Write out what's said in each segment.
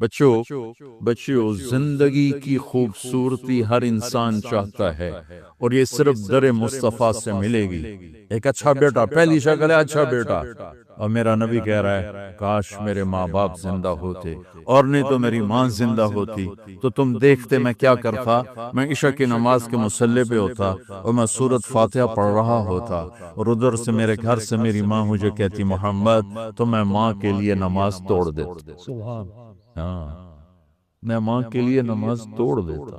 بچوں زندگی کی خوبصورتی ہر انسان چاہتا ہے، اور یہ صرف در مصطفیٰ سے ملے گی۔ ایک اچھا بیٹا، پہلی شکل ہے اچھا بیٹا، اور میرا نبی کہہ رہا ہے کاش میرے ماں باپ زندہ ہوتے، اور نہیں تو میری ماں زندہ ہوتی تو تم دیکھتے میں کیا کرتا۔ میں عشاء کی نماز کے مصلی پہ ہوتا اور میں سورۃ فاتحہ پڑھ رہا ہوتا، اور ادھر سے میرے گھر سے میری ماں مجھے کہتی محمد، تو میں ماں کے لیے نماز توڑ دیتا۔ سبحان ہاں، میں ماں کے لیے نماز توڑ دیتا۔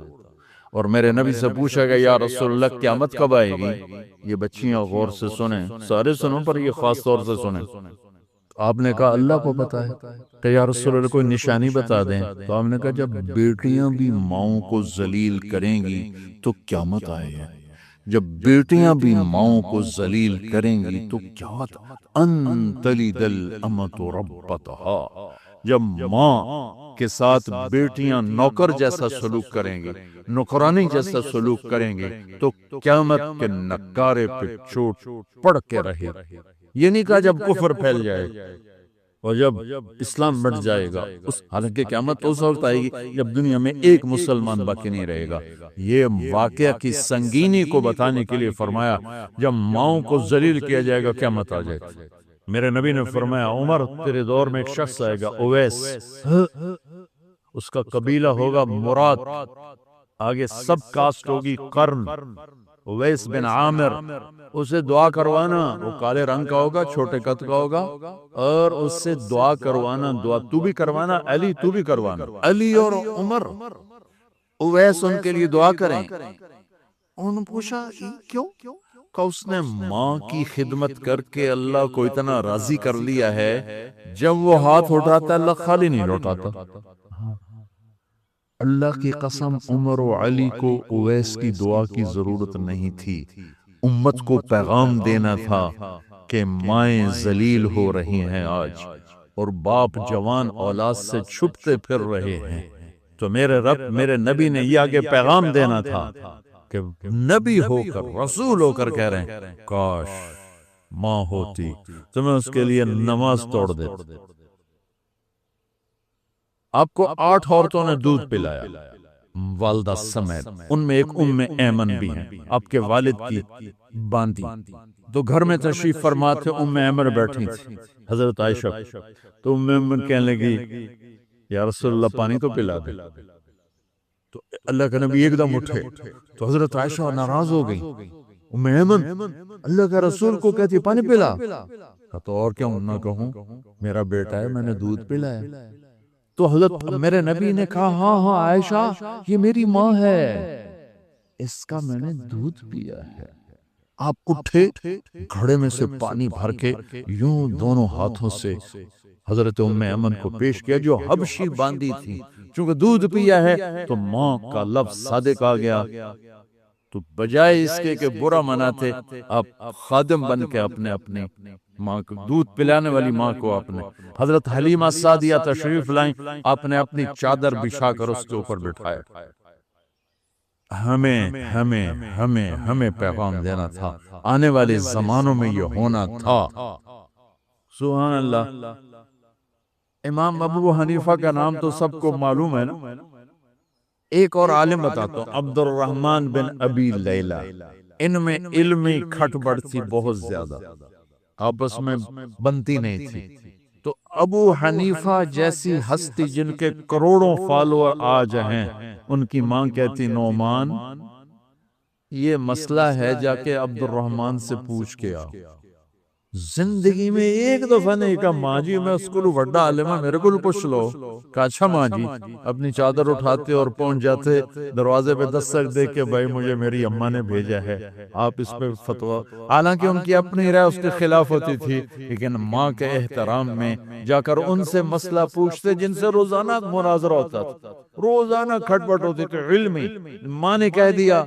اور میرے نبی سے پوچھا گیا یا رسول اللہ قیامت کب آئے گی؟ یہ بچیاں غور سے سنیں، سارے سنوں پر یہ خاص طور سے سنیں۔ آپ نے کہا اللہ کو پتا ہے کہ یا رسول اللہ کوئی نشانی بتا دیں، تو آپ نے کہا جب بیٹیاں بھی ماؤں کو ذلیل کریں گی تو قیامت آئے گی۔ جب بیٹیاں بھی ماؤں کو ذلیل کریں گی تو قیامت ان تلد الامۃ ربتہا، جب ماں کے ساتھ بیٹیاں نوکر جیسا سلوک کریں گی، نوکرانی جیسا سلوک کریں گی، تو قیامت کے نکارے پہ چوٹ پڑ کے رہے۔ یہ نہیں کہا جب کفر پھیل جائے اور جب اسلام بڑھ جائے گا، حالانکہ قیامت تو اس وقت آئے گی جب دنیا میں ایک مسلمان باقی نہیں رہے گا۔ یہ واقعہ کی سنگینی کو بتانے کے لیے فرمایا جب ماؤں کو ذلیل کیا جائے گا قیامت آ جائے گا۔ میرے نبی نے فرمایا عمر تیرے دور میں ایک شخص آئے گا اویس، اس کا قبیلہ ہوگا مراد، آگے سب کاسٹ ہوگی قرن، اویس بن عامر، اسے دعا کروانا، وہ کالے رنگ کا ہوگا، چھوٹے قد کا ہوگا، اور اس سے دعا کروانا، دعا تو بھی کروانا، علی تو بھی کروانا، علی اور عمر، اویس ان کے لیے دعا کریں۔ انہوں نے پوچھا کیوں؟ کہ اس نے ماں کی خدمت کر کے اللہ کو اتنا راضی کر لیا ہے، جب وہ ہاتھ اٹھاتا اللہ خالی نہیں لوٹاتا۔ اللہ کی قسم عمر و علی کو اویس کی دعا کی ضرورت نہیں تھی، امت کو پیغام دینا تھا کہ مائیں ذلیل ہو رہی ہیں آج، اور باپ جوان اولاد سے چھپتے پھر رہے ہیں۔ تو میرے رب، میرے نبی نے یہ آگے پیغام دینا تھا کہ نبی ہو کر، رسول ہو کر کہہ رہے ہیں کاش ماں ہوتی تو میں اس کے لیے نماز توڑ دیتا۔ آپ کو 8 عورتوں نے دودھ پلایا والدہ سمیت، ان میں ایک ایمن بھی ہیں، آپ کے والد کی باندی۔ تو گھر میں تشریف فرما تھے، ایمن بیٹھی تھی حضرت عائشہ، تو ایمن کہنے لگی یا رسول اللہ پانی تو پلا دے۔ تو اللہ کا نبی ایک دم اٹھے تو حضرت عائشہ ناراض ہو گئی، ایمن اللہ کا رسول کو کہتی پانی پلا، تو اور کیا نہ کہوں، میرا بیٹا ہے، میں نے دودھ پلایا۔ تو حضرت میرے نبی نے کہا ہاں ہاں عائشہ یہ میری ماں ہے، اس کا میں نے دودھ پیا ہے۔ آپ اٹھے، گھڑے میں سے پانی بھر کے یوں دونوں ہاتھوں سے حضرت ایمن کو پیش کیا جو حبشی باندی تھی، چونکہ دودھ پیا ہے تو ماں کا لفظ صادق آ گیا۔ تو بجائے اس کے کہ برا مناتے، آپ خادم بن کے اپنے ماں کو دودھ پلانے والی ماں کو اپنے حضرت حلیمہ سعدیہ تشریف لائیں، آپ نے اپنی چادر بچھا کر اس کے اوپر بٹھایا۔ ہمیں پیغام دینا تھا، آنے والے زمانوں میں یہ ہونا تھا۔ سبحان اللہ۔ امام ابو حنیفہ کا نام تو سب کو معلوم ہے نا، ایک اور عالم بتاتا ہوں، عبد الرحمن بن ابی لیلہ، ان میں علمی کھٹ بڑھ تھی بہت زیادہ، آپس میں بنتی نہیں تھی۔ تو ابو حنیفہ جیسی ہستی جن کے کروڑوں فالوور آج ہیں، ان کی ماں کہتی نعمان یہ مسئلہ ہے جا کے عبد الرحمن سے پوچھ کے آؤ۔ زندگی میں ایک دفعہ نہیں کہا ماں جی میں اس کو وڈا عالم ہے میرے کو پوچھ لو، کہا اچھا ماں جی، اپنی چادر اٹھاتے اور پہنچ جاتے دروازے پہ دستک دے کے بھائی مجھے میری اماں نے بھیجا ہے، آپ اس پہ فتویٰ، حالانکہ ان کی اپنی رائے اس کے خلاف ہوتی تھی، لیکن ماں کے احترام میں جا کر ان سے مسئلہ پوچھتے جن سے روزانہ مناظرہ ہوتا تھا، روزانہ کھٹ پٹ ہوتی تھی علمی، ماں نے کہہ دیا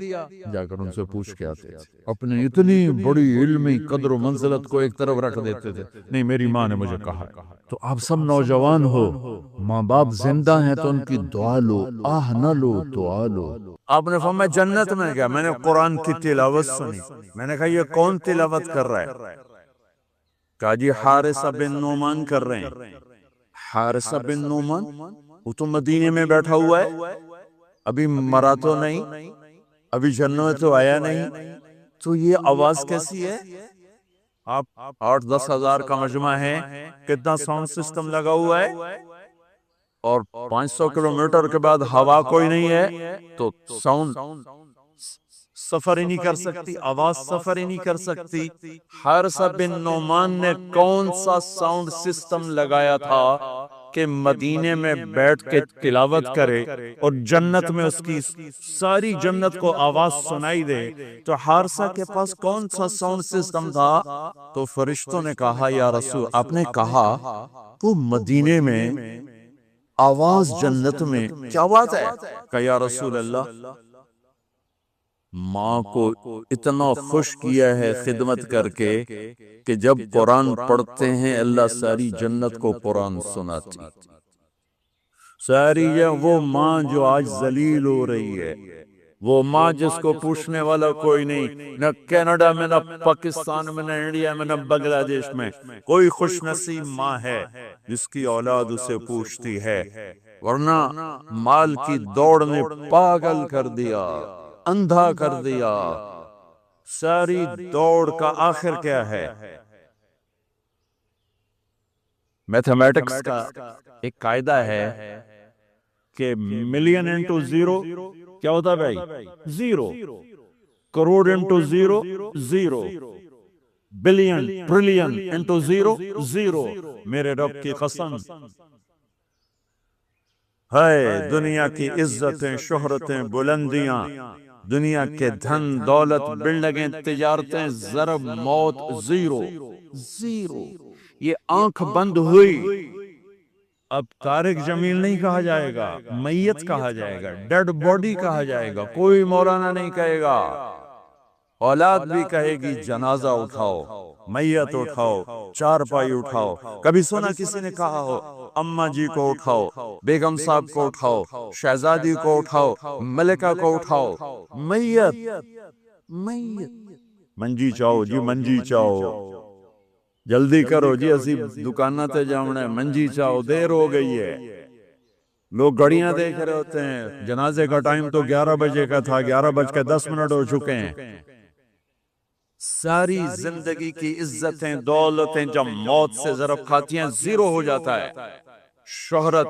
جا کر ان سے پوچھ کے آتے تھے، اپنے اتنی بڑی علمی قدر و منزلت کو ایک طرف رکھ دیتے تھے، نہیں میری ماں نے مجھے کہا ہے۔ تو آپ سب نوجوان ہو، ماں باپ زندہ ہیں تو ان کی دعا لو، آہ نہ لو دعا لو۔ آپ نے فرمایا جنت میں گیا، میں نے قرآن کی تلاوت سنی، میں نے کہا یہ کون تلاوت کر رہا ہے؟ کہا جی حارثہ بن نعمان کر رہے ہیں۔ حارثہ بن نعمان وہ تو مدینے میں بیٹھا ہوا ہے، ابھی مرا تو نہیں، ابھی جنت میں تو آیا نہیں، تو یہ آواز کیسی ہے؟ آپ 8-10 ہزار کا مجمع ہے، کتنا ساؤنڈ سسٹم لگا ہوا ہے، اور 500 کلومیٹر کے بعد ہوا کوئی نہیں ہے، تو ساؤنڈ سفر ہی نہیں کر سکتی، آواز سفر ہی نہیں کر سکتی۔ حارثہ بن نعمان نے کون سا ساؤنڈ سسٹم لگایا تھا کہ مدینے میں بیٹھ کے تلاوت کرے اور جنت میں اس کی ساری جنت کو آواز سنائی دے؟ تو حارثہ کے پاس کون سا ساؤنڈ سسٹم تھا؟ تو فرشتوں نے کہا یا رسول، آپ نے کہا وہ مدینے میں آواز جنت میں، کیا بات ہے؟ کہ یا رسول اللہ، ماں کو اتنا خوش کیا ہے خدمت کر کے کہ جب قرآن پڑھتے ہیں اللہ ساری جنت کو قرآن سناتی، ساری وہ ماں جو آج ذلیل ہو رہی ہے، وہ ماں جس کو پوچھنے والا کوئی نہیں، نہ کینیڈا میں، نہ پاکستان میں، نہ انڈیا میں، نہ بنگلہ دیش میں، کوئی خوش نصیب ماں ہے جس کی اولاد اسے پوچھتی ہے، ورنہ مال کی دوڑ نے پاگل کر دیا، اندھا کر دیا۔ ساری دوڑ کا آخر کیا ہے؟ میتھمیٹکس کا ایک قاعدہ ہے کہ ملین انٹو زیرو کیا ہوتا ہے بھائی؟ Zero. Crore into zero zero, billion trillion into zero zero. میرے رب کی قسم ہے، دنیا کی عزتیں، شہرتیں، بلندیاں، دنیا کے دھن دولت، بلڈنگیں، تجارتیں، ضرب موت زیرو زیرو۔ یہ آنکھ بند ہوئی، اب طارق جمیل نہیں کہا جائے گا، میت کہا جائے گا، ڈیڈ باڈی کہا جائے گا، کوئی مولانا نہیں کہے گا، اولاد بھی کہے گی جنازہ اٹھاؤ، میت اٹھاؤ، چارپائی اٹھاؤ۔ کبھی سنا کسی نے کہا ہو اماں جی کو اٹھاؤ، بیگم صاحب کو اٹھاؤ، شہزادی کو اٹھاؤ، ملکہ کو اٹھاؤ؟ میت میت۔ منجی چاہو جی، منجی چاہو، جلدی کرو جی، اسی دکانہ تے جاؤں، منجی چاہو، دیر ہو گئی ہے۔ لوگ گھڑیاں دیکھ رہے ہوتے ہیں، جنازے کا ٹائم تو 11 بجے کا تھا، 11:10 ہو چکے ہیں۔ ساری زندگی کی عزتیں، دولتیں جب موت سے ضرب کھاتی ہیں زیرو ہو جاتا ہے۔ شہرت،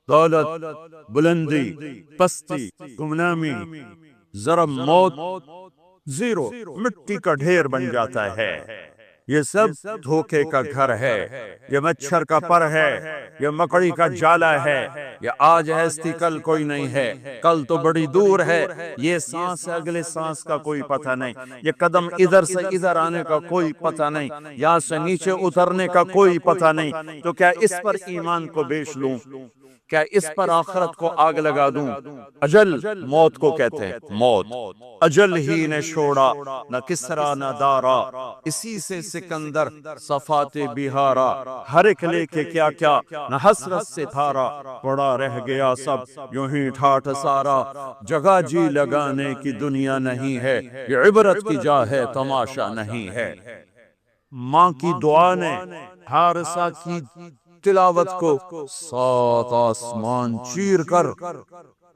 دولت، بلندی، پستی، گمنامی، ضرب موت زیرو، مٹی کا ڈھیر بن جاتا ہے۔ یہ سب دھوکے کا گھر ہے، یہ مچھر کا پر ہے، یہ مکڑی کا جالا ہے، یہ آج ہستی کل کوئی نہیں ہے، کل تو بڑی دور ہے، یہ سانس اگلے سانس کا کوئی پتہ نہیں، یہ قدم ادھر سے ادھر آنے کا کوئی پتہ نہیں، یہاں سے نیچے اترنے کا کوئی پتہ نہیں۔ تو کیا اس پر ایمان کو بیچ لوں؟ کیا اس پر آخرت کو آگ لگا دوں؟ اجل موت کو کہتے ہیں، موت اجل ہی نے چھوڑا، نہ کسرا نہ دارا، اسی سے سکندر صفات بہارا، ہر ایک لے کے کیا کیا، نہ حسرت سے تھارا، پڑا رہ گیا سب یوں ہی ٹھاٹھ سارا، جگہ جی لگانے کی دنیا نہیں ہے، یہ عبرت کی جا ہے، تماشا نہیں ہے۔ ماں کی دعا نے حارثہ کی تلاوت کو 7 آسمان چیر کر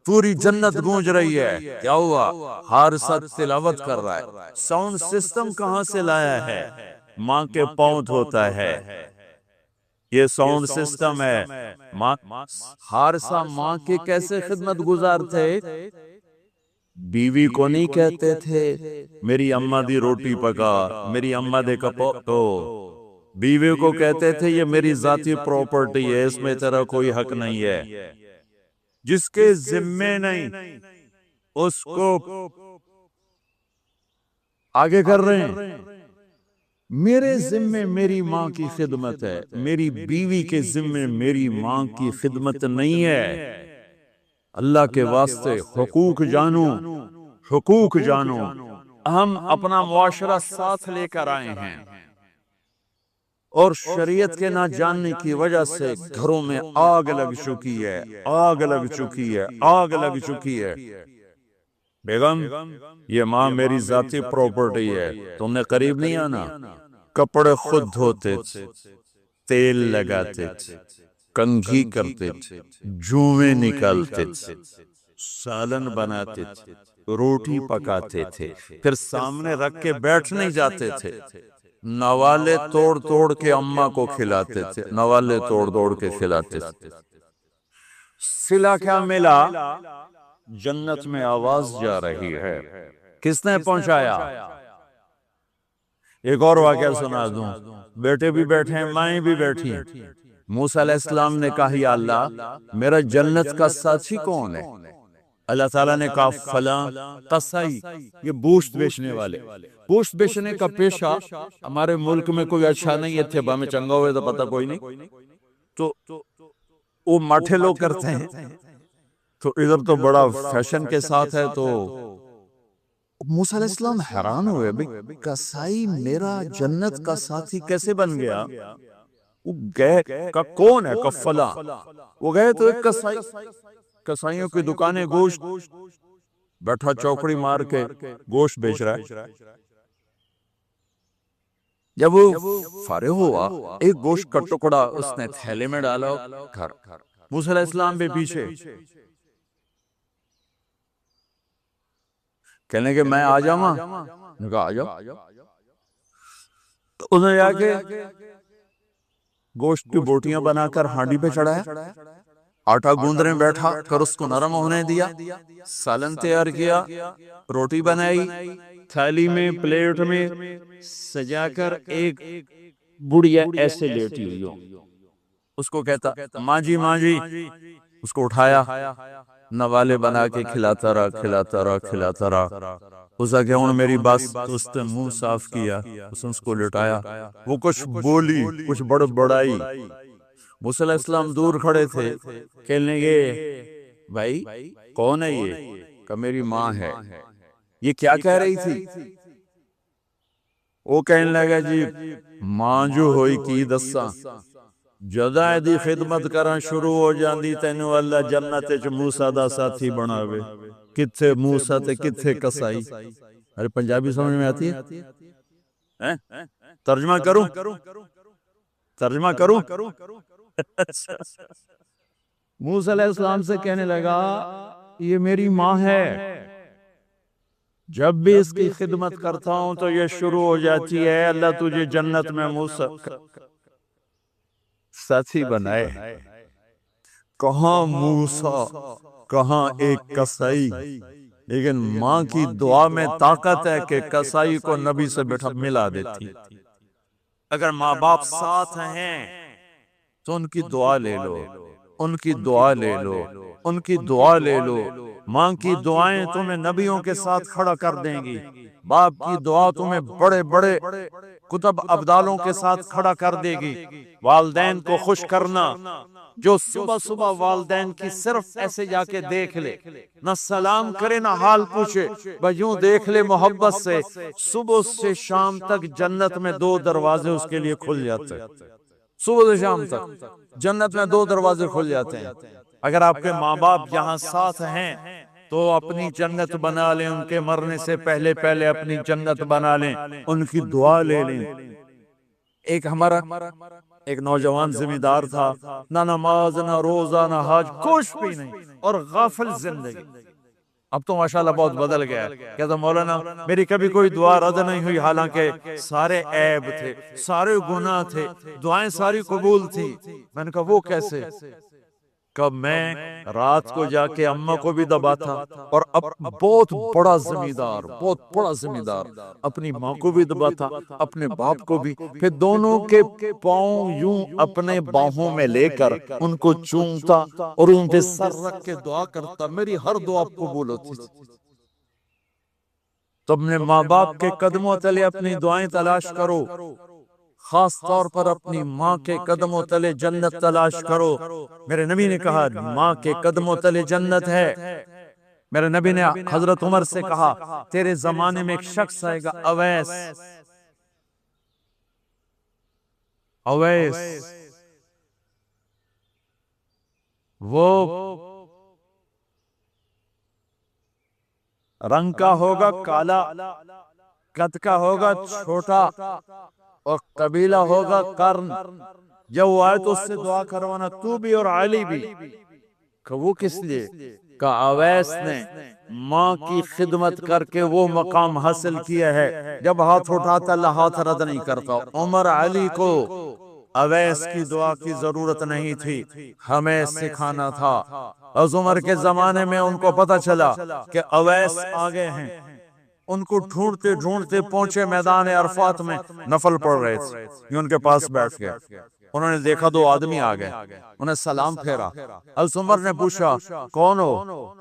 پوری جنت گونج رہی ہے۔ کیا ہوا؟ حارثہ تلاوت کر رہا ہے۔ ساؤنڈ سسٹم کہاں سے لایا ہے؟ ماں کے پاؤں ہوتا ہے، یہ ساؤنڈ سسٹم ہے۔ حارثہ ماں کے کیسے خدمت گزار تھے؟ بیوی کو نہیں کہتے تھے میری اماں دی روٹی پکا، میری اماں دے کپو تو، بیوی کو کہتے تھے یہ میری ذاتی پراپرٹی ہے، اس میں تیرا کوئی حق نہیں ہے۔ جس کے ذمے نہیں اس کو آگے کر رہے ہیں۔ میرے ذمے میری ماں کی خدمت ہے، میری بیوی کے ذمے میری ماں کی خدمت نہیں ہے۔ اللہ کے واسطے حقوق جانو، حقوق جانو۔ ہم اپنا معاشرہ ساتھ لے کر آئے ہیں، اور شریعت کے نہ جاننے کی وجہ سے گھروں میں آگ لگ چکی ہے، آگ لگ چکی ہے، آگ لگ چکی ہے۔ بیگم یہ ماں میری ذاتی پراپرٹی ہے، تم نے قریب نہیں آنا۔ کپڑے خود دھوتے تھے، تیل لگاتے تھے، کنگھی کرتے تھے، جوئیں نکالتے تھے، سالن بناتے تھے، روٹی پکاتے تھے، پھر سامنے رکھ کے بیٹھ نہیں جاتے تھے، نوالے توڑ توڑ کے اماں کو کھلاتے تھے، نوالے توڑ توڑ کے کھلاتے تھے۔ صلہ کیا ملا؟ جنت میں آواز جا رہی ہے، کس نے پہنچایا؟ ایک اور واقعہ سنا دوں، بیٹے بھی بیٹھے ہیں، مائیں بھی بیٹھی ہیں۔ موسیٰ علیہ السلام نے کہا یا اللہ میرا جنت کا ساتھی کون ہے؟ اللہ تعالیٰ نے کہا فلاں قصائی، یہ گوشت بیچنے والے۔ گوشت بیچنے کا پیشہ ہمارے ملک میں کوئی اچھا نہیں ہے، تھے با میں چنگا ہوئے تو پتہ کوئی نہیں، تو وہ ماٹھے لوگ کرتے ہیں، تو ادھر تو بڑا فیشن کے ساتھ ہے۔ تو موسیٰ علیہ السلام حیران ہوئے، بھئی قصائی میرا جنت کا ساتھی کیسے بن گیا؟ وہ گئے کہ کون ہے؟ کہ فلاں۔ وہ گئے تو ایک قصائی، قصائیوں کی دکانیں، گوشت، بیٹھا چوکڑی مار کے گوشت بیچ رہا ہے۔ جب وہ فارغ ہوا، ایک گوشت کا ٹکڑا اس نے تھیلے میں ڈالا، گھر۔ موسیٰ علیہ السلام بھی پیچھے، کہنے کہ میں آ جاؤں گا؟ نے کہا آ جاؤ۔ تو انہوں نے جا کے گوشت کی بوٹیاں بنا کر ہانڈی پہ چڑھایا، آٹا گوندنے بیٹھا، پھر اس کو نرم ہونے دیا، سالن تیار کیا، روٹی بنائی، تھالی میں پلیٹ میں سجا کر ایک بڑھیا ایسے لیٹی ہوئی ہو، اس کو کہتا ماں جی ماں جی، اس کو اٹھایا، نوالے بنا کے کھلاتا رہا کھلاتا رہا کھلاتا رہا۔ اس نے کہا میری بات، اس نے منہ صاف کیا، اس کو لٹایا، وہ کچھ بولی، کچھ بڑبڑائی۔ موسیٰ علیہ السلام دور کھڑے تھے، کہنے لگے بھائی کون ہے یہ؟ کہ میری ماں ہے۔ یہ کیا کہہ رہی تھی؟ وہ کہنے لگا جی ماں جو ہوئی کی دساں، جدا دی خدمت کرنا شروع ہو جاندی تینو اللہ جنت وچ موسیٰ دا ساتھی بناوے۔ کتھے موسیٰ تے کتھے قصائی؟ ارے پنجابی سمجھ میں آتی ہے؟ ترجمہ کروں؟ ترجمہ کروں؟ موسیٰ علیہ السلام سے کہنے لگا یہ میری ماں ہے، جب بھی اس کی خدمت کرتا ہوں تو یہ شروع ہو جاتی ہے اللہ تجھے جنت میں موسیٰ ساتھی بنائے۔ کہاں موسیٰ، کہاں ایک قصائی، لیکن ماں کی دعا میں طاقت ہے کہ قصائی کو نبی سے بیٹھا ملا دیتی۔ اگر ماں باپ ساتھ ہیں تو ان کی دعا لے لو، ان کی دعا لے لو، ان کی دعا لے لو۔ ماں کی دعائیں تمہیں نبیوں کے ساتھ کھڑا کر دیں گی، باپ کی دعا تمہیں بڑے بڑے کتب ابدالوں کے ساتھ کھڑا کر دے گی۔ والدین کو خوش کرنا، جو صبح صبح والدین کی صرف ایسے جا کے دیکھ لے، نہ سلام کرے نہ حال پوچھے، بس یوں دیکھ لے محبت سے، صبح سے شام تک جنت میں 2 دروازے اس کے لیے کھل جاتے ہیں۔ صبح سے شام تک جنت میں 2 دروازے کھل جاتے ہیں۔ اگر آپ کے ماں باپ یہاں ساتھ ہیں تو اپنی جنت بنا لیں، ان کے مرنے سے پہلے پہلے اپنی جنت بنا لیں، ان کی دعا لے لیں۔ ایک ہمارا ایک نوجوان زمیندار تھا، نہ نماز نہ روزہ نہ حج، کچھ بھی نہیں، اور غافل زندگی۔ اب تو ماشاءاللہ بہت بدل گیا ہے۔ کہتا مولانا میری کبھی کوئی دعا رد نہیں ہوئی، حالانکہ سارے عیب تھے، سارے گناہ تھے، دعائیں ساری قبول تھی۔ میں نے کہا وہ کیسے؟ کہ میں رات کو جا کے اماں کو بھی دباتا، اور بہت بڑا زمیندار، بہت بڑا زمیندار، اپنی ماں کو بھی دباتا، اپنے باپ کو بھی، پھر دونوں کے پاؤں یوں اپنے باہوں میں لے کر ان کو چومتا اور ان پہ سر رکھ کے دعا کرتا، میری ہر دعا قبول ہوتی تھی۔ تو اپنے ماں باپ کے قدموں تلے اپنی دعائیں تلاش کرو، خاص طور پر اپنی ماں کے قدموں تلے جنت تلاش کرو۔ میرے نبی نے کہا ماں کے قدموں تلے جنت ہے۔ میرے نبی نے حضرت عمر سے کہا تیرے زمانے میں ایک شخص آئے گا، اویس، اویس، وہ رنگ کا ہوگا کالا، قد کا ہوگا چھوٹا، اور قبیلہ ہوگا قرن، جب وہ آئے تو اس سے دعا کروانا، تو بھی اور علی بھی۔ کہ وہ کس لیے؟ کہ اویس نے ماں کی خدمت کر کے وہ مقام حاصل کیا ہے، جب ہاتھ اٹھاتا اللہ ہاتھ رد نہیں کرتا۔ عمر علی کو اویس کی دعا کی ضرورت نہیں تھی، ہمیں سکھانا تھا۔ اس عمر کے زمانے میں ان کو پتا چلا کہ اویس آگے ہیں، ان کو ڈھونڈتے ڈھونڈتے پہنچے میدان عرفات میں، نفل پڑھ رہے تھے، یہ ان کے پاس بیٹھ گئے۔ انہوں نے دیکھا دو آدمی آگئے، انہیں سلام پھیرا۔ حضرت عمر نے پوچھا کون ہو؟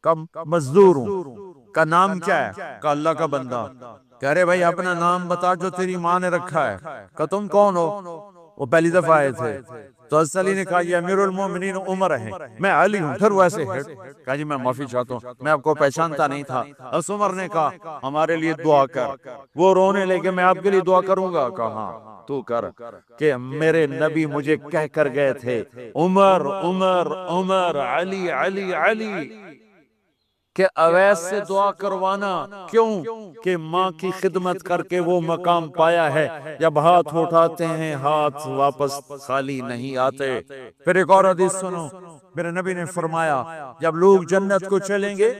کم مزدور ہوں۔ کا نام کیا ہے؟ کہ اللہ کا بندہ۔ کہہ رہے بھائی اپنا نام بتا جو تیری ماں نے رکھا ہے۔ کہ تم کون ہو؟ وہ پہلی دفعہ آئے تھے تو حضرت علی نے کہا یہ امیر المومنین عمر ہیں، میں علی ہوں۔ پھر ویسے کہا جی میں معافی چاہتا ہوں، میں آپ کو پہچانتا نہیں تھا۔ حضرت عمر نے کہا ہمارے لیے دعا کر۔ وہ رونے لگے میں آپ کے لیے دعا کروں گا؟ کہا تو کر، کہ میرے نبی مجھے کہہ کر گئے تھے عمر عمر عمر، علی علی علی، کہ اویس سے دعا کروانا۔ کیوں؟ کہ ماں کی خدمت کر کے وہ مقام پایا ہے، جب ہاتھ اٹھاتے ہیں ہاتھ واپس خالی نہیں آتے۔ پھر ایک اور حدیث سنو، میرے نبی نے فرمایا جب لوگ جنت کو چلیں گے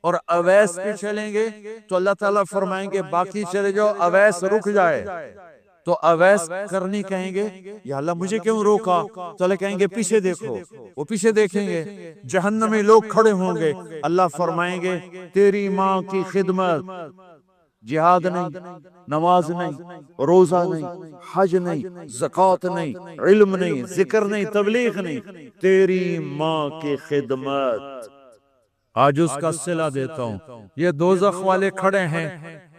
اور اویس بھی چلیں گے تو اللہ تعالیٰ فرمائیں گے باقی چلے جاؤ، اویس رک جائے۔ تو اویس کرنی کہیں گے یا اللہ مجھے کیوں روکا؟ تو اللہ کہیں گے پیچھے دیکھو، وہ پیچھے دیکھیں گے، جہنمی لوگ کھڑے ہوں گے، اللہ فرمائیں گے تیری ماں کی خدمت، جہاد نہیں، نماز نہیں، روزہ نہیں، حج نہیں، زکوٰۃ نہیں، علم نہیں، ذکر نہیں، تبلیغ نہیں، تیری ماں کی خدمت۔ آج اس کا صلہ دیتا ہوں، یہ دوزخ والے کھڑے ہیں،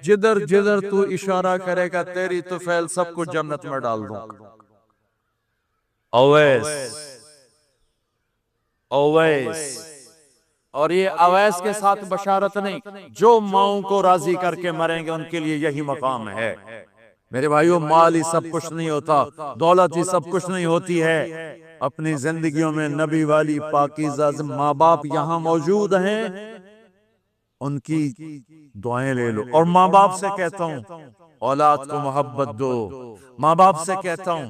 جدھر جدھر تو اشارہ کرے گا تیری طفیل سب کو جنت میں ڈال دوں۔ اویس اویس، اور یہ اویس کے ساتھ بشارت نہیں، جو ماؤں کو راضی کر کے مریں گے ان کے لیے یہی مقام ہے۔ میرے بھائیوں مال ہی سب کچھ نہیں ہوتا، دولت ہی سب کچھ نہیں ہوتی ہے۔ اپنی زندگیوں میں نبی والی پاکیزہ ماں باپ یہاں موجود ہیں، ان کی دعائیں لے لو۔ اور ماں باپ سے کہتا ہوں اولاد کو محبت دو، ماں باپ سے کہتا ہوں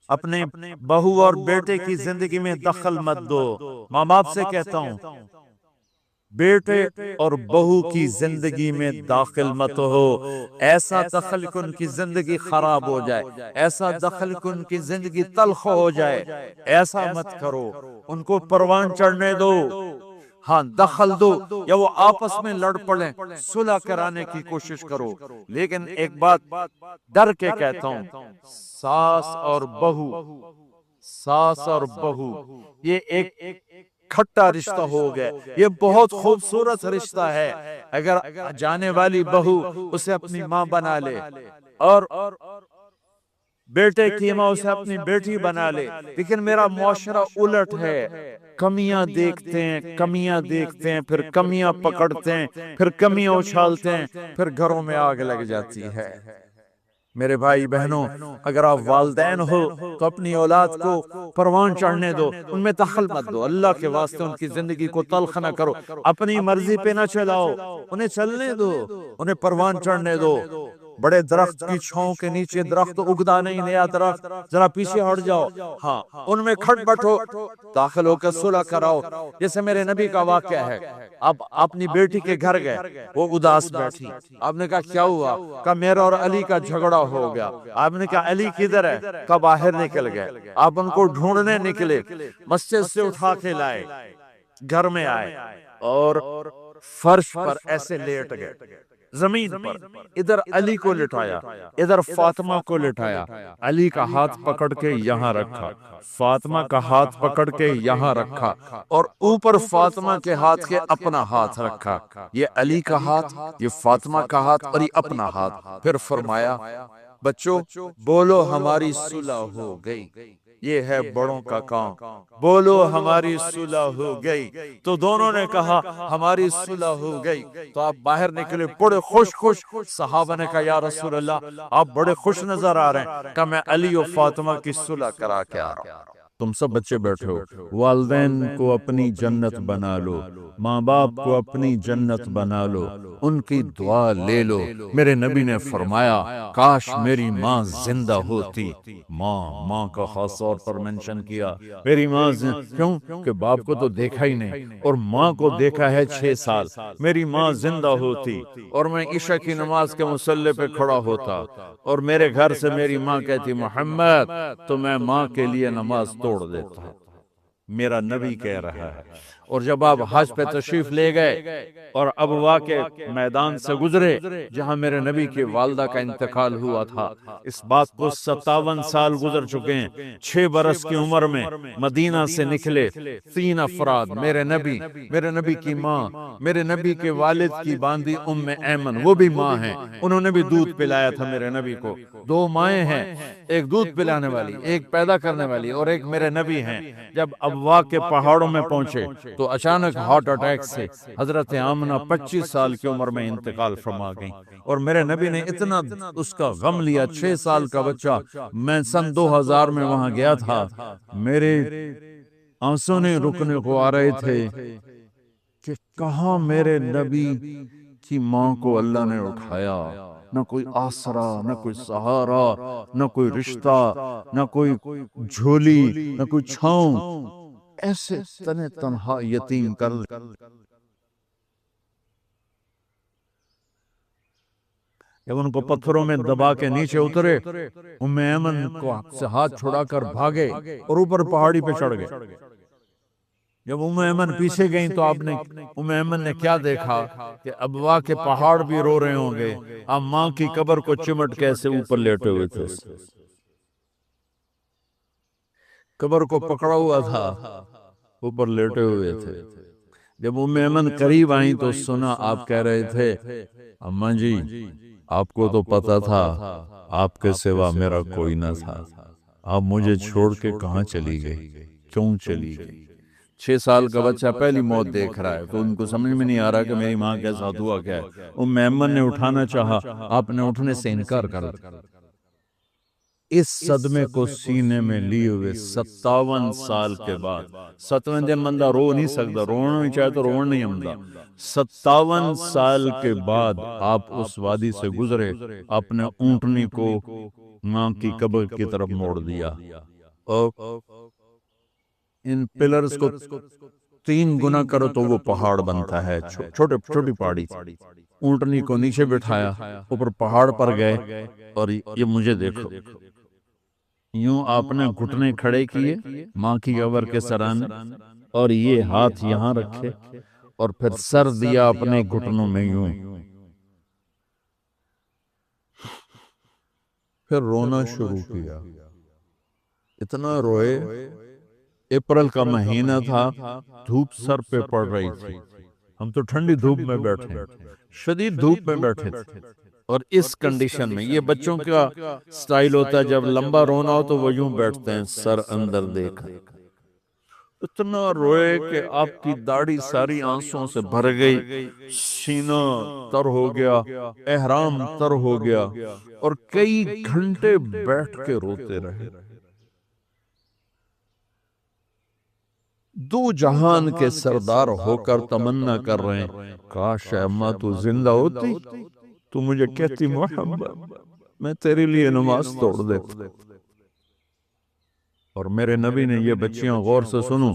اپنے بہو اور بیٹے کی زندگی میں دخل مت دو، ماں باپ سے کہتا ہوں بیٹے اور بہو کی زندگی میں داخل مت ہو، ایسا دخل کہ ان کی زندگی خراب ہو جائے، ایسا دخل کہ ان کی زندگی تلخ ہو جائے، ایسا مت کرو۔ ان کو پروان چڑھنے دو، ہاں دخل دو، یا وہ آپس میں لڑ پڑیں صلح کرانے کی کوشش کرو، لیکن ایک بات ڈر کے کہتا ہوں، ساس اور بہو، ساس اور بہو یہ ایک کھٹا رشتہ ہو گیا، یہ بہت خوبصورت رشتہ ہے۔ اگر جانے والی بہو اسے اپنی ماں بنا لے اور بیٹے کی ماں اسے اپنی بیٹی بنا لے، لیکن میرا معاشرہ الٹ ہے، کمیاں دیکھتے ہیں، کمیاں دیکھتے ہیں، پھر کمیاں پکڑتے ہیں، پھر کمیاں اچھالتے ہیں، پھر گھروں میں آگ لگ جاتی ہے۔ میرے بھائی بہنوں، اگر آپ والدین ہو تو اپنی اولاد کو پروان چڑھنے دو، ان میں دخل مت دو، اللہ کے واسطے ان کی زندگی کو تلخ نہ کرو، اپنی مرضی پہ نہ چلاؤ، انہیں چلنے دو، انہیں پروان چڑھنے دو۔ بڑے درخت کی چھاؤں کے نیچے درخت اگدا نہیں، نیا درخت، ذرا پیچھے ہٹ جاؤ، ہاں ان میں کھٹ بٹو، داخل ہو کے صلح کراؤ۔ جیسے میرے نبی کا واقعہ ہے، اب اپنی بیٹی کے گھر گئے، وہ اداس بیٹھی، آپ نے کہا کیا ہوا؟ کہا میرا اور علی کا جھگڑا ہو گیا۔ آپ نے کہا علی کدھر ہے؟ کہا باہر نکل گئے۔ آپ ان کو ڈھونڈنے نکلے، مسجد سے اٹھا کے لائے، گھر میں آئے اور فرش پر ایسے لیٹ گئے، زمین پر، ادھر علی کو لٹایا، ادھر فاطمہ کو لٹایا، علی کا ہاتھ پکڑ کے یہاں رکھا، فاطمہ کا ہاتھ پکڑ کے یہاں رکھا، اور اوپر فاطمہ کے ہاتھ کے اپنا ہاتھ رکھا، یہ علی کا ہاتھ، یہ فاطمہ کا ہاتھ اور یہ اپنا ہاتھ۔ پھر فرمایا بچوں بولو ہماری صلح ہو گئی، یہ ہے بڑوں کا کام، بولو ہماری صلح ہو گئی۔ تو دونوں نے کہا ہماری صلح ہو گئی، تو آپ باہر نکلے بڑے خوش۔ صحابہ نے کہا یا رسول اللہ آپ بڑے خوش نظر آ رہے ہیں۔ کہا میں علی و فاطمہ کی صلح کرا کے آ رہا ہوں۔ تم سب بچے بیٹھے ہو، والدین کو اپنی جنت بنا لو، ماں باپ کو اپنی جنت بنا لو، ان کی دعا لے لو۔ میرے نبی نے فرمایا کاش میری ماں زندہ ہوتی۔ ماں کا خاص طور پر منشن کیا، میری ماں کیوں کہ باپ کو تو دیکھا ہی نہیں اور ماں کو دیکھا ہے 6 سال۔ میری ماں زندہ ہوتی اور میں عشاء کی نماز کے مصلی پہ کھڑا ہوتا اور میرے گھر سے میری ماں کہتی محمد، تو میں ماں کے لیے نماز توڑ دیتا۔ میرا نبی کہہ رہا ہے۔ اور جب آپ حج پہ تشریف لے گئے اور ابوا کے میدان سے گزرے جہاں میرے نبی کی والدہ کا انتقال ہوا تھا، اس بات کو 57 سال گزر چکے ہیں۔ 6 برس کی عمر میں مدینہ سے نکلے 3 افراد، میرے نبی کی ماں، میرے نبی کے والد کی باندی ام ایمن، وہ بھی ماں ہیں، انہوں نے بھی دودھ پلایا تھا میرے نبی کو۔ 2 مائیں ہیں، ایک دودھ پلانے والی، ایک پیدا کرنے والی، اور ایک میرے نبی ہیں۔ جب ابوا کے پہاڑوں میں پہنچے تو اچانک ہارٹ اٹیک سے حضرت آمنہ 25 سال کی عمر میں انتقال فرما گئیں، اور میرے نبی نے اتنا اس کا غم لیا۔ 6 سال کا بچہ، میں سن 2000 میں وہاں گیا تھا، میرے آنسوں نے رکنے کو آ رہے تھے کہ کہاں میرے نبی کی ماں کو اللہ نے اٹھایا، نہ کوئی آسرا، نہ کوئی سہارا، نہ کوئی رشتہ، نہ کوئی جھولی، نہ کوئی چھاؤں، ایسے تنے تنہا یتیم کر جب ان کو پتھروں میں دبا کے نیچے اترے، ام ایمن کو سے ہاتھ چھڑا کر بھاگے اور اوپر پہاڑی پہ چڑھ گئے۔ جب ام ایمن پیچھے گئیں تو آپ نے ام ایمن نے کیا دیکھا کہ ابوا کے پہاڑ بھی رو رہے ہوں گے، آپ ماں کی قبر کو چمٹ کے ایسے اوپر لیٹے ہوئے تھے، قبر کو پکڑا ہوا تھا، اوپر لیٹے ہوئے تھے۔ جب ام ایمن قریب آئیں تو سنا آپ کہہ رہے تھے اماں جی آپ کو تو پتا تھا آپ کے سوا میرا کوئی نہ تھا، آپ مجھے چھوڑ کے کہاں چلی گئی، کیوں چلی گئی؟ 6 سال کا بچہ پہلی موت دیکھ رہا ہے تو ان کو سمجھ میں نہیں آ رہا کہ میری ماں کے ساتھ ہوا کیا ہے۔ ام ایمن نے اٹھانا چاہا، آپ نے اٹھنے سے انکار کر دیا۔ اس صدمے کو سینے میں لیے ہوئے 57 سال کے بعد، 7ویں دن بندہ رو نہیں سکتا، رونا نہیں چاہے تو رونا نہیں آمدا، 57 سال کے بعد آپ اس وادی سے گزرے، اپنے اونٹنی کو ماں کی قبر کی طرف موڑ دیا، اور ان پلرز کو 3 گنا کرو تو وہ پہاڑ بنتا ہے، چھوٹی پہاڑی، اونٹنی کو نیچے بٹھایا، اوپر پہاڑ پر گئے، اور یہ مجھے دیکھو، یوں آپ نے گھٹنے کھڑے کیے ماں کی قبر کے سرانے، اور یہ ہاتھ یہاں رکھے اور پھر سر دیا اپنے گھٹنوں میں یوں، پھر رونا شروع کیا، اتنا روئے۔ اپریل کا مہینہ تھا، دھوپ سر پہ پڑ رہی تھی، ہم تو ٹھنڈی دھوپ میں بیٹھے، شدید دھوپ میں بیٹھے تھے، اور اس کنڈیشن میں یہ بچوں کا سٹائل ہوتا ہے جب لمبا رونا ہو تو وہ یوں بیٹھتے ہیں، سر اندر دیکھ، اتنا روئے کہ آپ کی داڑھی ساری آنسوں سے بھر گئی، سینہ تر ہو گیا، احرام تر ہو گیا، اور کئی گھنٹے بیٹھ کے روتے رہے۔ 2 جہان کے سردار ہو کر تمنا کر رہے ہیں کاش اماں تو زندہ ہوتی، تو مجھے کہتی محمد میں تیرے لیے نماز توڑ دیتا۔ اور میرے نبی نے، یہ بچیاں غور سے سنو،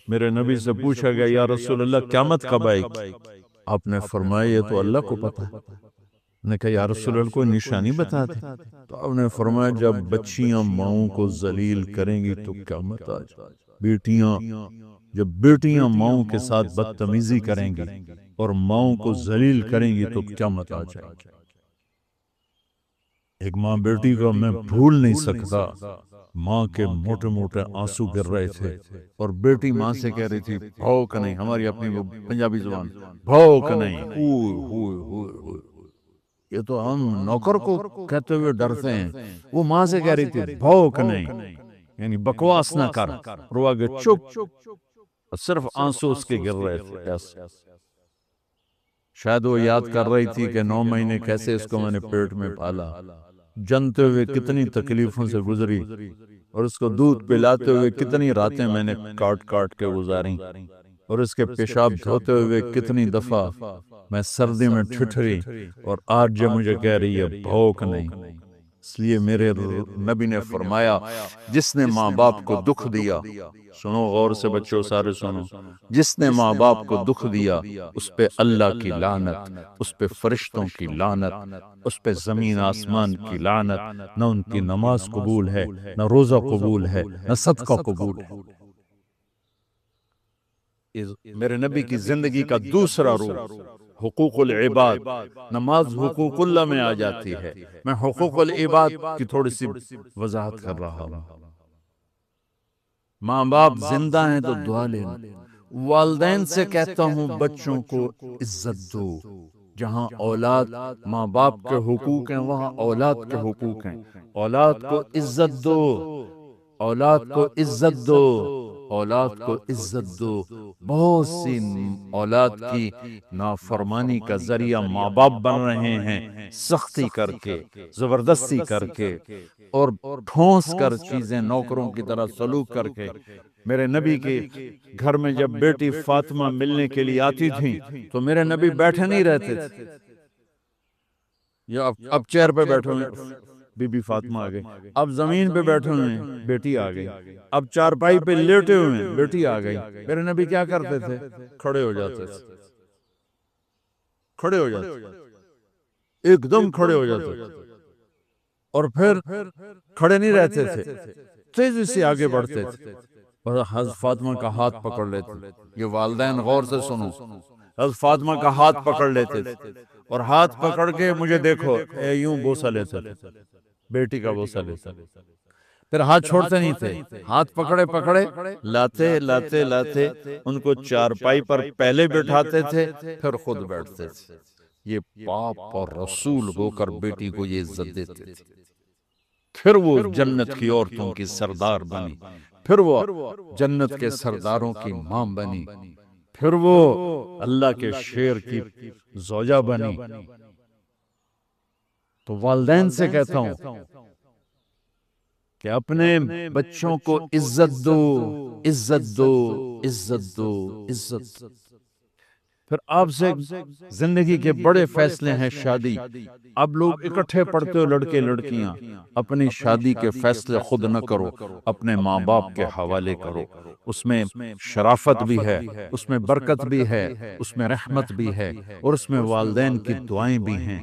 میرے نبی سے پوچھا گیا یا رسول اللہ قیامت کب آئے گی؟ آپ نے فرمایا یہ تو اللہ کو پتا ہے۔ نے کہا یا رسول اللہ کوئی نشانی بتا دیں، تو آپ نے فرمایا جب بچیاں ماؤں کو ذلیل کریں گی تو قیامت آ جائے، جب بیٹیاں ماؤں کے ساتھ بدتمیزی کریں گی اور ماؤں کو ذلیل کریں گی تو قیامت آ جائے گی۔ ایک ماں بیٹی کو میں بھول نہیں سکتا، ماں کے موٹے موٹے آنسو گر رہے تھے، اور بیٹی ماں سے کہہ رہی تھی بھوک نہیں، ہماری اپنی وہ پنجابی زبان، بھوک نہیں، یہ تو ہم نوکر کو کہتے ہوئے ڈرتے ہیں، وہ ماں سے کہہ رہی تھی بھوک نہیں، یعنی بکواس نہ کر، اور وہ آگے چپ، صرف آنسو اس کے گر رہے تھے۔ شاید وہ یاد کر رہی تھی کہ 9 مہینے کیسے اس کو میں نے پیٹ میں پالا، جنتے ہوئے کتنی تکلیفوں سے گزری، اور اس کو دودھ پلاتے ہوئے کتنی راتیں میں نے کاٹ کاٹ کے گزاری، اور اس کے پیشاب دھوتے ہوئے کتنی دفعہ میں سردی میں ٹھٹھری، اور آج جب مجھے کہہ رہی ہے بھوک نہیں۔ اس لیے میرے نبی نے فرمایا جس نے ماں باپ کو دکھ دیا، سنو غور سے بچوں سارے سنو، جس نے ماں باپ کو دکھ دیا اس پہ اللہ کی لعنت، اس پہ فرشتوں کی لعنت، اس پہ زمین آسمان کی لعنت، نہ ان کی نماز قبول ہے، نہ روزہ قبول ہے، نہ صدقہ قبول ہے۔ میرے نبی کی زندگی کا دوسرا روح حقوق العباد، نماز حقوق اللہ میں آ جاتی ہے، میں حقوق العباد کی تھوڑی سی وضاحت کر رہا ہوں۔ ماں باپ زندہ ہیں تو دعا لینا، والدین سے کہتا ہوں بچوں کو عزت دو، جہاں اولاد ماں باپ کے حقوق ہیں وہاں اولاد کے حقوق ہیں، اولاد کو عزت دو، اولاد کو عزت دو، اولاد کو عزت دو۔ بہت سی اولاد کی نافرمانی کا ذریعہ ماں باپ بن رہے ہیں، سختی کر کے، زبردستی کر کے، اور ٹھونس کر چیزیں نوکروں کی طرح سلوک کر کے۔ میرے نبی کے گھر میں جب بیٹی فاطمہ ملنے کے لیے آتی تھی تو میرے نبی بیٹھے نہیں رہتے تھے، یا اب چیئر پہ بیٹھے ہوئے بی بی فاطمہ آ گئی، اب زمین پہ بیٹھے ہوئے ہیں بیٹی آ گئی، اب چارپائی پہ لیٹے ہوئے ہیں بیٹی آ گئی۔ میرے نبی کیا کرتے تھے؟ کھڑے ہو جاتے تھے، کھڑے ہو جاتے، ایک دم کھڑے ہو جاتے، اور پھر کھڑے نہیں رہتے تھے، تیزی سے آگے بڑھتے تھے، اور حضرت فاطمہ کا ہاتھ پکڑ لیتے۔ یہ والدین غور سے سنو، حضرت فاطمہ کا ہاتھ پکڑ لیتے تھے، اور ہاتھ پکڑ کے مجھے دیکھو اے یوں بوسہ لیتے تھے، بیٹی کا بوسہ لیتے تھے، پھر ہاتھ چھوڑتے نہیں تھے، ہاتھ پکڑے پکڑے لاتے لاتے لاتے ان کو چارپائی پر پہلے بٹھاتے تھے پھر خود بیٹھتے تھے۔ یہ باپ اور رسول ہو کر بیٹی کو یہ عزت دیتے تھے، پھر وہ جنت کی عورتوں کی سردار بنی، پھر وہ جنت کے سرداروں کی ماں بنی، پھر وہ اللہ کے شیر کی زوجہ بنی۔ تو والدین سے کہتا ہوں کہ اپنے بچوں کو عزت دو، عزت دو، عزت دو، عزت۔ پھر آپ سے زندگی کے بڑے فیصلے ہیں شادی۔ اب لوگ اکٹھے پڑھتے ہو لڑکے لڑکیاں، اپنی شادی کے فیصلے خود نہ کرو، اپنے ماں باپ کے حوالے کرو۔ اس میں شرافت بھی ہے، اس میں برکت بھی ہے، اس میں رحمت بھی ہے، اور اس میں والدین کی دعائیں بھی ہیں۔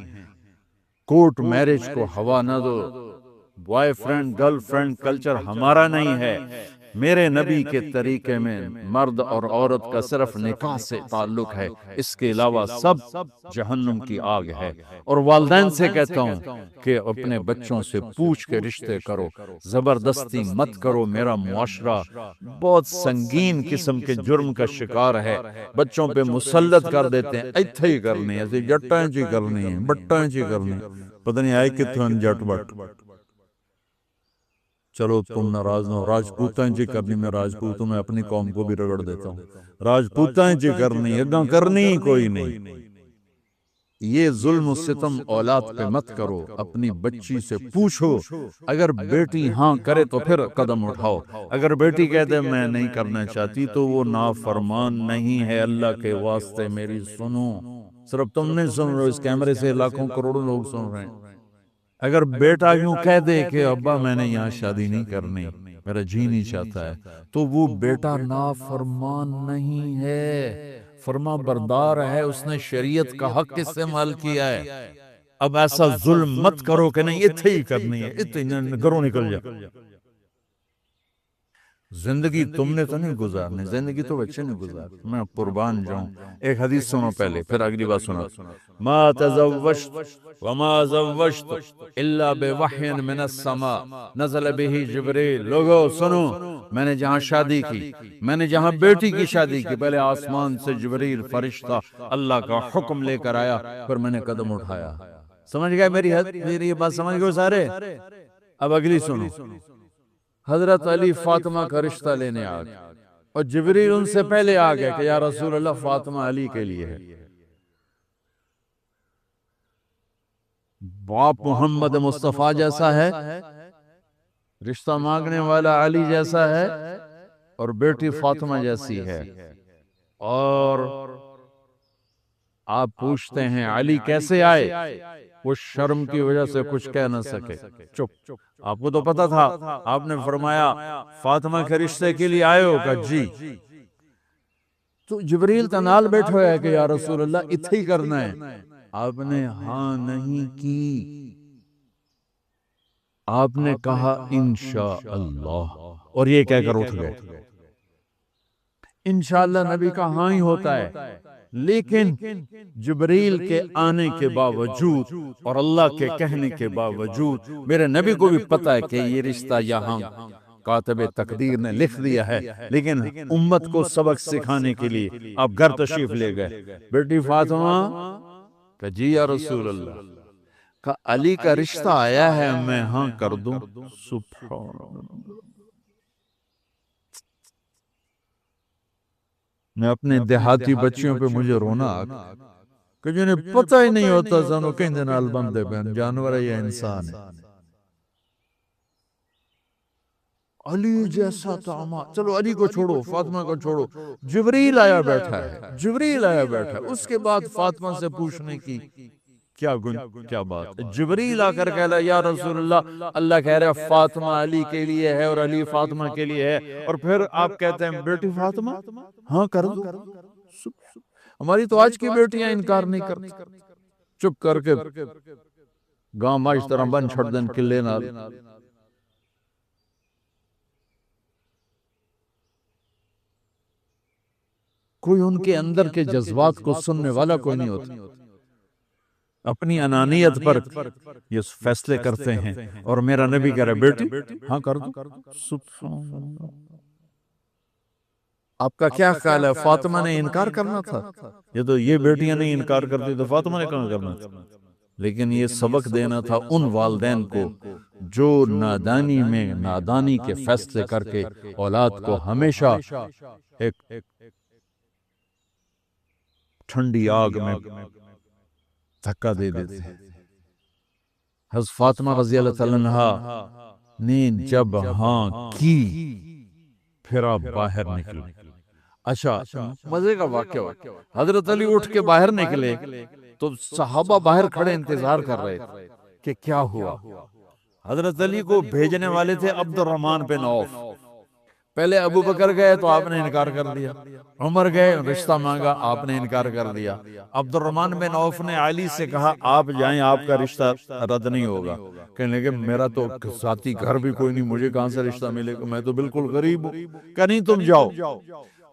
کورٹ میرج کو ہوا نہ دو، boy friend girl friend culture ہمارا نہیں ہے۔ میرے نبی کے طریقے میں مرد اور عورت کا صرف نکاح سے تعلق ہے، اس کے علاوہ سب جہنم کی آگ ہے۔ اور والدین سے کہتا ہوں کہ اپنے بچوں سے پوچھ کے رشتے کرو، زبردستی مت کرو۔ میرا معاشرہ بہت سنگین قسم کے جرم کا شکار ہے، بچوں پہ مسلط کر دیتے ہیں، ایتھے ہی کرنی ہے، ایسے جٹائیں چی کرنی ہے، بٹائیں چی کرنی ہے، پتہ نہیں آئے کتنے جٹ بٹ۔ چلو تم ناراض نہ ہو، راجپوتائیں جی کرنی، میں راجپوتوں میں اپنی قوم کو بھی رگڑ دیتا ہوں، راجپوتائیں جی کرنی ہے، نہ کرنی کوئی نہیں۔ یہ ظلم و ستم اولاد پہ مت کرو، اپنی بچی سے پوچھو، اگر بیٹی ہاں کرے تو پھر قدم اٹھاؤ، اگر بیٹی کہتے میں نہیں کرنا چاہتی تو وہ نافرمان نہیں ہے۔ اللہ کے واسطے میری سنو، صرف تم نہیں سن رہے، اس کیمرے سے لاکھوں کروڑوں لوگ سن رہے ہیں۔ اگر بیٹا یوں کہہ دے کہ ابا میں نے یہاں شادی نہیں کرنی، میرا جی نہیں چاہتا ہے، تو وہ بیٹا نافرمان نہیں ہے، فرما بردار ہے، اس نے شریعت کا حق استعمال کیا ہے۔ اب ایسا ظلم مت کرو کہ نہیں اتھے ہی کرنی ہے، اتھے گھروں نکل جا۔ زندگی تم نے تو نہیں گزارنی، زندگی تو بچے نے گزارنی۔ میں قربان جاؤں، ایک حدیث سنو پہلے پھر اگلی بات سنو۔ ما تزوجت وما زوجت الا بوحی من السماء نزل به جبریل۔ لوگو سنو، میں نے جہاں شادی کی، میں نے جہاں بیٹی کی شادی کی، پہلے آسمان سے جبریل فرشتہ اللہ کا حکم لے کر آیا، پھر میں نے قدم اٹھایا۔ سمجھ گئے میری یہ بات سمجھ گئے سارے؟ اب اگلی سنو۔ حضرت علی فاطمہ کا رشتہ لینے آ گئے، اور جبریل ان سے پہلے آ گئے کہ یا رسول اللہ فاطمہ علی کے لیے ہے۔ باپ محمد مصطفیٰ جیسا ہے، رشتہ مانگنے والا علی جیسا ہے اور بیٹی فاطمہ جیسی ہے، اور آپ پوچھتے ہیں علی کیسے آئے؟ وہ شرم کی وجہ سے کچھ کہہ نہ سکے، چپ۔ آپ کو تو پتا تھا، آپ نے فرمایا فاطمہ کے رشتے کے لیے آئے ہو؟ کہ جی۔ تو جبریل تنال بیٹھو ہے کہ یا رسول اللہ اتھے ہی کرنا ہے۔ آپ نے ہاں نہیں کی، آپ نے کہا انشاءاللہ، اور یہ کہہ کر اٹھ گئے۔ انشاءاللہ نبی کا ہاں ہی ہوتا ہے، لیکن جبریل کے آنے کے باوجود اور اللہ کے کہنے کے باوجود میرے نبی کو بھی پتا ہے کہ یہ رشتہ یہاں کاتب تقدیر نے لکھ دیا ہے، لیکن امت کو سبق سکھانے کے لیے آپ گھر تشریف لے گئے۔ بیٹی فاطمہ کہ جی یا رسول اللہ، کہ علی کا رشتہ آیا ہے، میں ہاں کر دوں؟ سبحان اللہ۔ میں اپنے دیہاتی بچیوں پہ مجھے رونا آگا کہ جنہیں پتہ ہی نہیں ہوتا سانو کہیں دنال بندے بہن جانور ہے یا انسان ہے۔ علی جیسا داماد، چلو علی کو چھوڑو، فاطمہ کو چھوڑو، جبریل آیا بیٹھا ہے، جبریل آیا بیٹھا ہے۔ اس کے بعد فاطمہ سے پوچھنے کی کیا بات ہے؟ جبریل آ کر کہلا یا رسول اللہ، اللہ کہہ رہا فاطمہ علی کے لیے ہے اور علی فاطمہ کے لیے ہے، اور پھر آپ کہتے ہیں بیٹی فاطمہ ہاں کر دو۔ ہماری تو آج کی بیٹیاں انکار نہیں کرتی، چپ کر کے گاں ماج طرح بن چھڑ دن کلے نال۔ کوئی ان کے اندر کے جذبات کو سننے والا کوئی نہیں ہوتا، اپنی انانیت پر یہ فیصلے کرتے ہیں، اور میرا نبی کہہ رہا ہے بیٹی ہاں کر دو۔ سبحان اللہ۔ آپ کا کیا خیال ہے فاطمہ نے انکار کرنا تھا؟ یہ تو یہ بیٹیاں نہیں انکار کرتی تو فاطمہ نے کہاں کرنا تھا؟ لیکن یہ سبق دینا تھا ان والدین کو جو نادانی میں نادانی کے فیصلے کر کے اولاد کو ہمیشہ ایک ٹھنڈی آگ میں دھکا دے دیتے ہیں۔ حضرت فاطمہ رضی اللہ تعالیٰ عنہا نے جب ہاں کی پھر آپ باہر نکلے۔ اچھا مزے کا واقعہ ہوا، حضرت علی اٹھ کے باہر نکلے تو صحابہ باہر کھڑے انتظار کر رہے تھے کہ کیا ہوا۔ حضرت علی کو بھیجنے والے تھے عبد الرحمن بن عوف۔ پہلے ابو بکر گئے تو آپ نے انکار کر دیا، عمر گئے رشتہ مانگا، آپ نے انکار کر دیا۔ عبد الرحمن بن عوف نے علی سے کہا آپ جائیں، آپ کا رشتہ رد نہیں ہوگا۔ کہنے لگے میرا تو ذاتی گھر بھی کوئی نہیں، مجھے کہاں سے رشتہ ملے گا، میں تو بالکل غریب ہوں۔ کہ نہیں تم جاؤ۔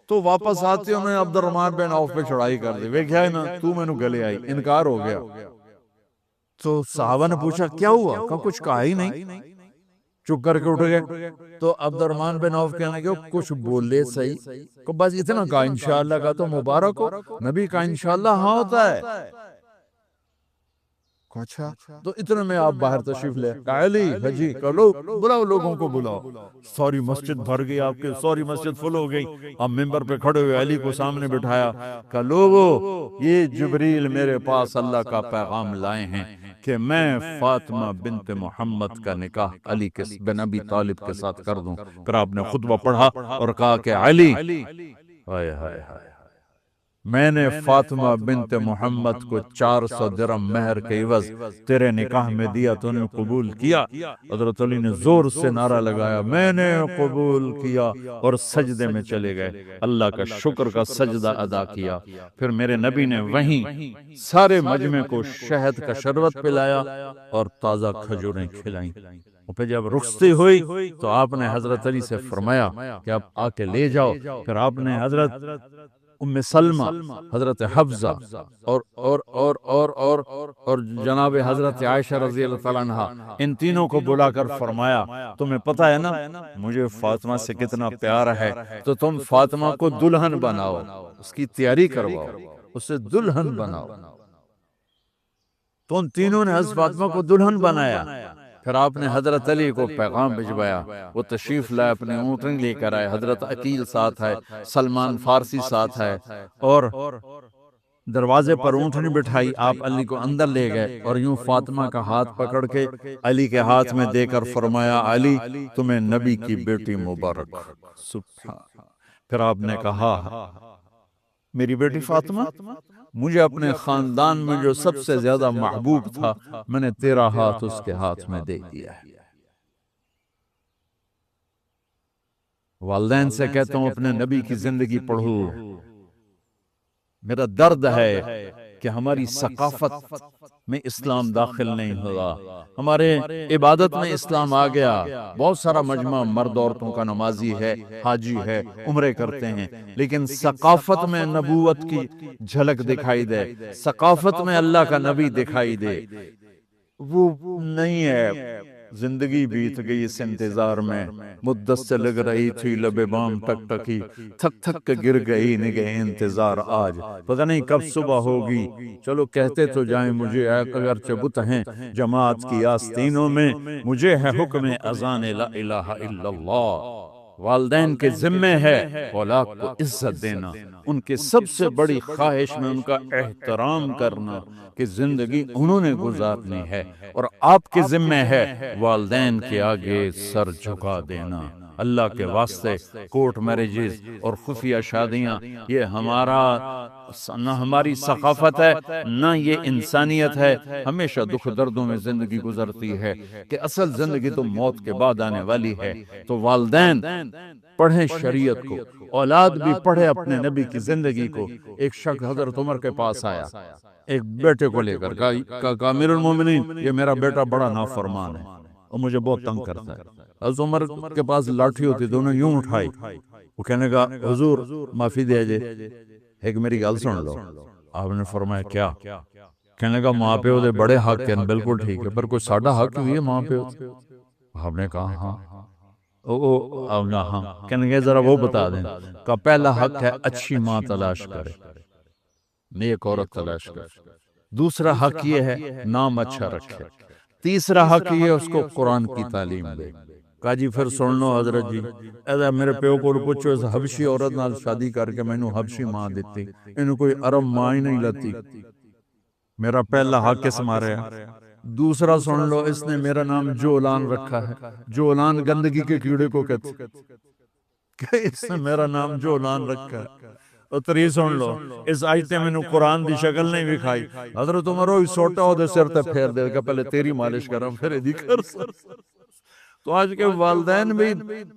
تو واپس آتے انہوں نے عبد الرحمن بن عوف پہ چڑھائی کر دی، ویکھیا ہے نا تو میں نو گلے آئی، انکار ہو گیا۔ تو صحابہ نے پوچھا کیا ہوا؟ کہ کچھ کہا ہی نہیں، چپ کر کے اٹھ گئے۔ تو عبد الرحمن بن عوف کہنے لگے کچھ بولے صحیح، کہ بس اتنا کہا انشاءاللہ کا تو مبارک ہو، نبی کا انشاءاللہ ہاں ہوتا ہے۔ اچھا تو اتنے میں آپ باہر تشریف لے، علی حجی کرو، بلاؤ لوگوں کو بلاؤ۔ سوری مسجد بھر گئی، آپ کے سوری مسجد فل ہو گئی۔ آپ ممبر پہ کھڑے ہوئے علی کو سامنے بٹھایا کہ لوگو یہ جبریل میرے پاس اللہ کا پیغام لائے ہیں کہ میں فاطمہ بنت محمد کا نکاح علی بن ابی طالب کے ساتھ کر دوں۔ پھر آپ نے خطبہ پڑھا اور کہا کہ علی ہائے ہائے ہائے، میں نے فاطمہ بنت محمد کو 400 درہم مہر کے عوض تیرے نکاح میں دیا، تو نے قبول کیا؟ حضرت علی نے زور سے نعرہ لگایا میں نے قبول کیا، اور سجدے میں چلے گئے، اللہ کا شکر کا سجدہ ادا کیا۔ پھر میرے نبی نے وہیں سارے مجمع کو شہد کا شربت پلایا اور تازہ کھجوریں کھلائیں۔ اور پھر جب رخصتی ہوئی تو آپ نے حضرت علی سے فرمایا کہ آپ آ کے لے جاؤ۔ پھر آپ نے حضرت ام سلمہ، حضرت حفصہ اور جناب حضرت عائشہ رضی اللہ تعالیٰ عنہ، ان تینوں کو بلا کر فرمایا تمہیں پتہ ہے نا مجھے فاطمہ سے کتنا پیار ہے، تو تم فاطمہ کو دلہن بناؤ، اس کی تیاری کرواؤ، اسے دلہن بناؤ۔ تو ان تینوں نے حضرت فاطمہ کو دلہن بنایا۔ پھر آپ نے حضرت علی کو پیغام بھجوایا، وہ تشریف لائے، اپنے اونٹنی لے کر آئے، حضرت عقیل ساتھ ہے، سلمان فارسی ساتھ ہے، اور دروازے پر اونٹنی بٹھائی، آپ علی کو اندر لے گئے اور یوں فاطمہ کا ہاتھ پکڑ کے علی کے ہاتھ میں دے کر فرمایا علی تمہیں نبی کی بیٹی مبارک۔ سبحان۔ پھر آپ نے کہا میری بیٹی فاطمہ، مجھے اپنے خاندان میں جو سب سے زیادہ محبوب تھا میں نے تیرا ہاتھ اس کے ہاتھ میں دے دیا ہے۔ والدین سے کہتا ہوں اپنے نبی کی زندگی پڑھو۔ میرا درد ہے کہ ہماری ثقافت میں اسلام داخل نہیں ہوا، ہمارے عبادت میں اسلام آ گیا۔ بہت سارا مجمع مرد عورتوں کا نمازی ہے، حاجی ہے، عمرے کرتے ہیں، لیکن ثقافت میں نبوت کی جھلک دکھائی دے، ثقافت میں اللہ کا نبی دکھائی دے، وہ نہیں ہے۔ زندگی بیت گئی اس انتظار میں، مدت سے لگ رہی تھی لبے بام ٹک ٹکی، تھک تھک کے گر گئی نگہ انتظار آج، پتہ نہیں کب صبح ہوگی۔ چلو کہتے تو جائیں مجھے اگرچہ بت ہیں جماعت کی آستینوں میں، مجھے ہے حکم اذان لا الہ الا اللہ۔ والدین کے ذمے ہے اولاد کو عزت دینا، ان کے سب سے بڑی خواہش میں ان کا احترام کرنا کہ زندگی انہوں نے گزارنی ہے، اور آپ کے ذمے ہے والدین کے آگے سر جھکا دینا۔ اللہ کے واسطے کورٹ میرجز اور خفیہ شادیاں یہ نہ ہماری ثقافت ہے نہ یہ انسانیت ہے۔ ہمیشہ دکھ دردوں میں زندگی گزرتی ہے کہ اصل زندگی تو موت کے بعد آنے والی ہے۔ تو والدین پڑھیں شریعت کو، اولاد بھی پڑھے اپنے نبی کی زندگی کو۔ ایک شخص حضرت عمر کے پاس آیا ایک بیٹے کو لے کر، کہا امیر المومنین یہ میرا بیٹا بڑا نافرمان ہے اور مجھے بہت تنگ کرتا ہے۔ حضرت عمر کے پاس لاٹھی ہوتی تو انہوں نے یوں اٹھائی، وہ کہنے کا حضور معافی دے جے، ایک میری گل سن لو۔ آپ نے فرمایا کیا؟ کہنے کا ماں پیو دے بڑے حق ہیں، بالکل ٹھیک ہے، پر کوئی ساڈا حق بھی ہے ماں پیو؟ آپ نے کہا ہاں۔ ہاں کہنے گے ذرا وہ بتا دیں۔ کا پہلا حق ہے اچھی ماں تلاش کرے، نیک عورت تلاش کرے۔ دوسرا حق یہ ہے نام اچھا رکھے۔ تیسرا حق یہ اس کو قرآن کی تعلیم دے۔ کہا جی پھر سن لو حضرت جی، ایسا میرے پیو کو پوچھو اس حبشی عورت نال شادی کر کے میں نے حبشی ماں دیتی، انہوں کوئی عرب ماں ہی نہیں لتی۔ میرا پہلا حق اس مارے ہے۔ دوسرا سن لو، اس نے میرا نام جولان رکھا ہے، جولان گندگی کے کیڑے کو کہتے، کہ اس نے میرا نام جولان رکھا ہے۔ اور تری سن لو، اس آیتے میں نے قرآن دی شکل نہیں بکھائی۔ حضرت عمر ہوئی سوٹا ہو دے سر تے پھیر دے گا، پہلے تیری مالش کرم پھر ایدی کر سر۔ تو آج کے والدین بھی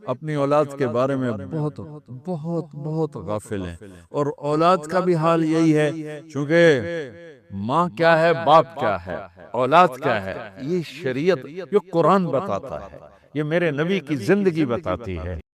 اپنی اولاد کے بارے میں بہت بہت بہت غافل ہیں، اور اولاد کا بھی حال یہی ہے، چونکہ ماں کیا ہے، باپ کیا ہے، اولاد کیا ہے، یہ شریعت، یہ قرآن بتاتا ہے، یہ میرے نبی کی زندگی بتاتی ہے۔